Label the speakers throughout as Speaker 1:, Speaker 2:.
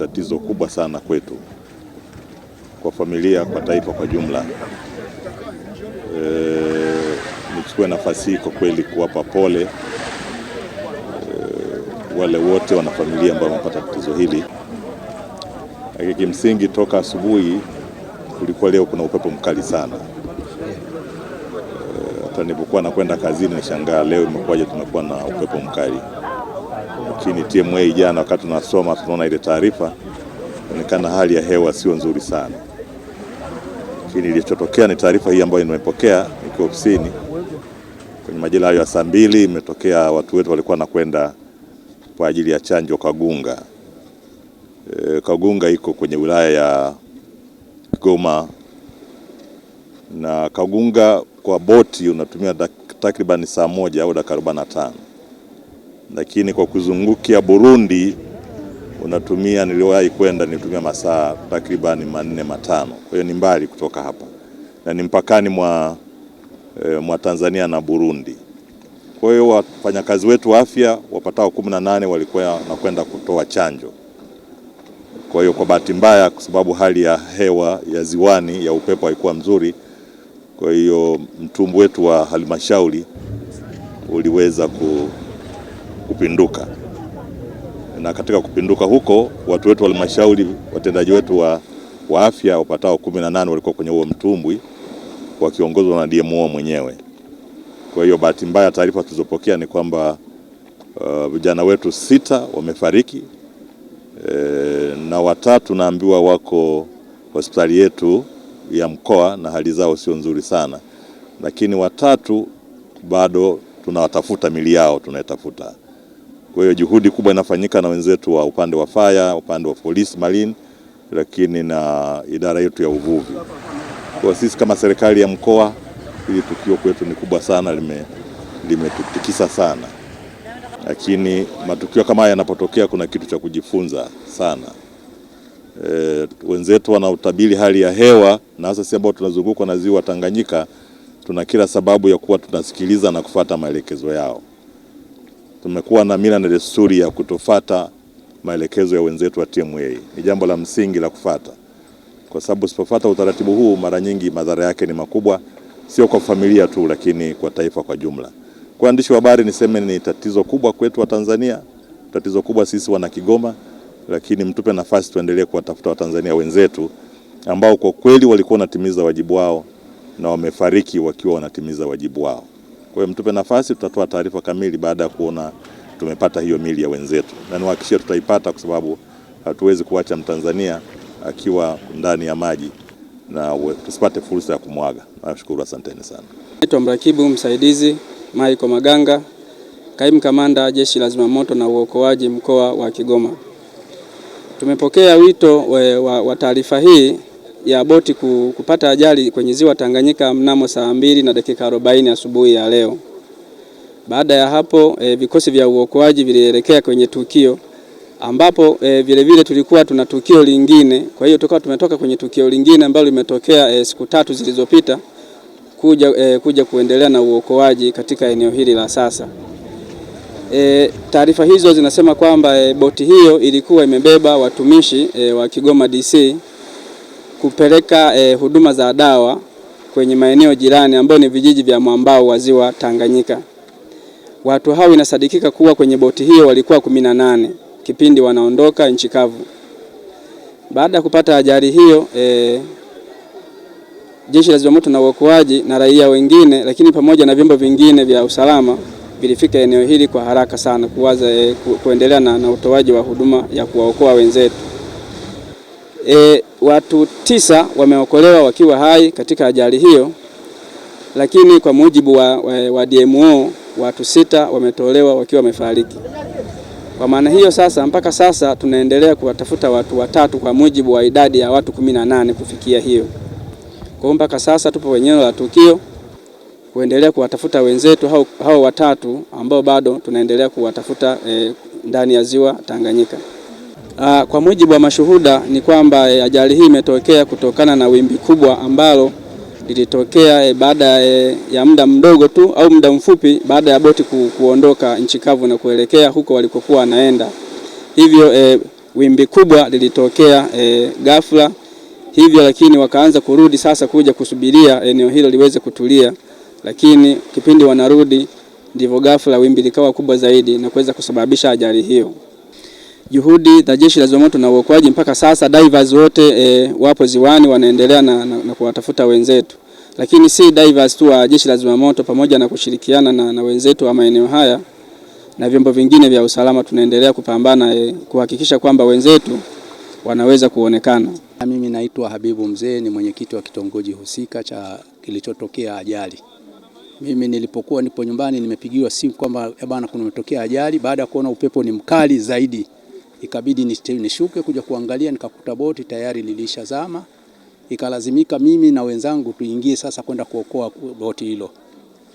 Speaker 1: tatizo kubwa sana kwetu, kwa familia, kwa taifa kwa jumla. Nichukue nafasi hii kwa kweli kuwapa pole wale wote wana familia ambao wamepata tatizo hili. Kimsingi toka asubuhi kulikuwa leo kuna upepo mkali sana. Hata nilipokuwa nakwenda kazini nishangaa leo imekuwaje tumekuwa na upepo mkali. Lakini TMA jana wakati tunasoma tunaona ile taarifa inaonekana hali ya hewa sio nzuri sana. Lakini ilichotokea ni taarifa hii ambayo nimepokea nikiwa ofisini kwenye majira ya saa 2 imetokea watu wetu walikuwa nakwenda kwa ajili ya chanjo Kagunga. Kagunga iko kwenye wilaya ya Kigoma, na Kagunga kwa boti unatumia takriban saa 1 au dakika 45. Lakini kwa kuzungukia Burundi unatumia, niliwahi kwenda nitumia masaa takriban 4-5. Kwa hiyo ni mbali kutoka hapa. Na ni mpakani mwa Tanzania na Burundi. Kwa hiyo wafanyakazi wetu wa afya wapatao 18 walikuwa nakwenda kutoa chanjo. Kwa hiyo kwa bahati mbaya, kwa sababu hali ya hewa ya ziwani ya upepo haikuwa mzuri, kwa hiyo mtumbwi wetu wa halmashauri uliweza kupinduka. Na katika kupinduka huko watu wetu wa halmashauri, watendaji wetu wa afya wapatao 18 walikuwa kwenye huo mtumbwi wakiongozwa na DMO mwenyewe. Kwa hiyo bahati mbaya taarifa tulizopokea ni kwamba vijana wetu 6 wamefariki, na 3 naambiwa wako hospitali yetu ya mkoa na hali zao sio nzuri sana. Lakini 3 bado tunawatafuta mili yao, tunatafuta. Kwa hiyo juhudi kubwa inafanyika na wenzetu wa upande wa fire, upande wa polisi marine, lakini na idara yetu ya uvuvi. Kwa sisi kama serikali ya mkoa, hili tukio kwetu ni kubwa sana, limetutikisa sana. Lakini matukio kama haya yanapotokea kuna kitu cha kujifunza sana. Wenzetu wanautabiri hali ya hewa, na hasa sisi ambao tunazungukwa na ziwa Tanganyika tuna kila sababu ya kuwa tunasikiliza na kufuata maelekezo yao. Tumekuwa na mila na desturi ya kutofuata maelekezo ya wenzetu wa TMA. Ni jambo la msingi la kufuata, kwa sababu usipofuata utaratibu huu mara nyingi madhara yake ni makubwa, sio kwa familia tu lakini kwa taifa kwa jumla. Kwa waandishi wa habari niseme ni tatizo kubwa kwetu wa Tanzania, tatizo kubwa sisi wana Kigoma, lakini mtupe nafasi tuendelee kuwatafuta Watanzania wenzetu ambao kwa kweli walikuwa wanatimiza wajibu wao na wamefariki wakiwa wanatimiza wajibu wao. Kwa hiyo mtupe nafasi, tutatoa taarifa kamili baada ya kuona tumepata hiyo mili ya wenzetu. Na niwahakikishie tutaipata, kwa sababu hatuwezi kuacha Mtanzania akiwa ndani ya maji na tusipate fursa ya kumwaga. Nashukuru, asanteni sana.
Speaker 2: Naitwa Mrakibu Msaidizi Michael Maganga, Kaimu Kamanda Jeshi la Zimamoto na Uokoaji mkoa wa Kigoma. Tumepokea wito wa taarifa hii ya boti kupata ajali kwenye ziwa Tanganyika mnamo saa 2:40 asubuhi ya leo. Baada ya hapo vikosi vya uokoaji vilielekea kwenye tukio, ambapo vile tulikuwa tuna tukio lingine. Kwa hiyo tumetoka kwenye tukio lingine ambalo limetokea siku 3 zilizopita kuja kuendelea na uokoaji katika eneo hili la sasa. Taarifa hizo zinasema kwamba boti hiyo ilikuwa imebeba watumishi wa Kigoma DC kupeleka huduma za dawa kwenye maeneo jirani ambayo ni vijiji vya mwambao wa ziwa Tanganyika. Watu hao inasadikika kuwa kwenye boti hiyo walikuwa 18 kipindi wanaondoka nchi kavu. Baada ya kupata ajali hiyo, Jeshi la Zimamoto na Uokoaji na raia wengine, lakini pamoja na vyombo vingine vya usalama vilifika eneo hili kwa haraka sana kuendelea na utoaji wa huduma ya kuwaokoa wenzetu. Watu 9 wameokolewa wakiwa hai katika ajali hiyo, lakini kwa mujibu wa DMO watu 6 wametolewa wakiwa wamefariki. Kwa maana hiyo sasa, mpaka sasa tunaendelea kuwatafuta watu 3 kwa mujibu wa idadi ya watu 18 kufikia hiyo. Kwa mpaka sasa tupo eneo la tukio kuendelea kuwatafuta wenzetu hao 3 ambao bado tunaendelea kuwatafuta ndani ya ziwa Tanganyika. Kwa mujibu wa mashuhuda ni kwamba ajali hii imetokea kutokana na wimbi kubwa ambalo lilitokea baada ya muda mdogo tu au muda mfupi baada ya boti kuondoka nchi kavu na kuelekea huko walikokuwa wanaenda. Hivyo wimbi kubwa lilitokea ghafla hivyo, lakini wakaanza kurudi sasa kuja kusubiria eneo hilo liweze kutulia, lakini kipindi wanarudi ndivyo ghafla wimbi likawa kubwa zaidi na kuweza kusababisha ajali hiyo. Juhudi za Jeshi la Zimamoto na Uokoaji mpaka sasa, divers wote wapo ziwani wanaendelea na kuwatafuta wenzetu, lakini si divers tu wa Jeshi la Zimamoto, pamoja na kushirikiana na wenzetu wa maeneo haya na vyombo vingine vya usalama, tunaendelea kupambana kuhakikisha kwamba wenzetu wanaweza kuonekana.
Speaker 3: Mimi naitwa Habibu Mzee, ni mwenyekiti wa kitongoji husika cha kilichotokea ajali. Mimi nilipokuwa nipo nyumbani nimepigiwa simu kwamba bwana kumetokea ajali. Baada ya kuona upepo ni mkali zaidi, ikabidi nishuke kuja kuangalia, nikakuta boti tayari lilishazama. Ikalazimika mimi na wenzangu tuingie sasa kwenda kuokoa boti hilo.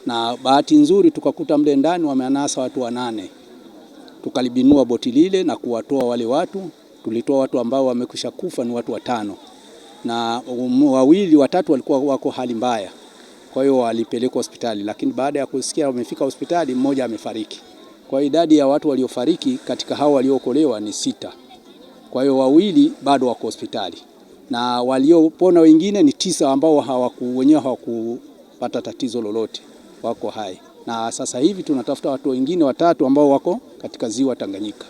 Speaker 3: Na bahati nzuri tukakuta mle ndani wameanasa watu 8. Tukalibinua boti lile na kuwatoa wale watu. Tulitoa watu ambao wamekwisha kufa ni watu 5. Na watatu walikuwa wako hali mbaya. Kwa hiyo walipelekwa hospitali, lakini baada ya kusikia wamefika hospitali mmoja amefariki. Kwa hiyo idadi ya watu waliofariki katika hao waliookolewa ni 6. Kwa hiyo 2 bado wako hospitali. Na waliopona wengine ni 9 ambao wenyewe hawakupata tatizo lolote, wako hai. Na sasa hivi tunatafuta watu wengine 3 ambao wako katika ziwa Tanganyika.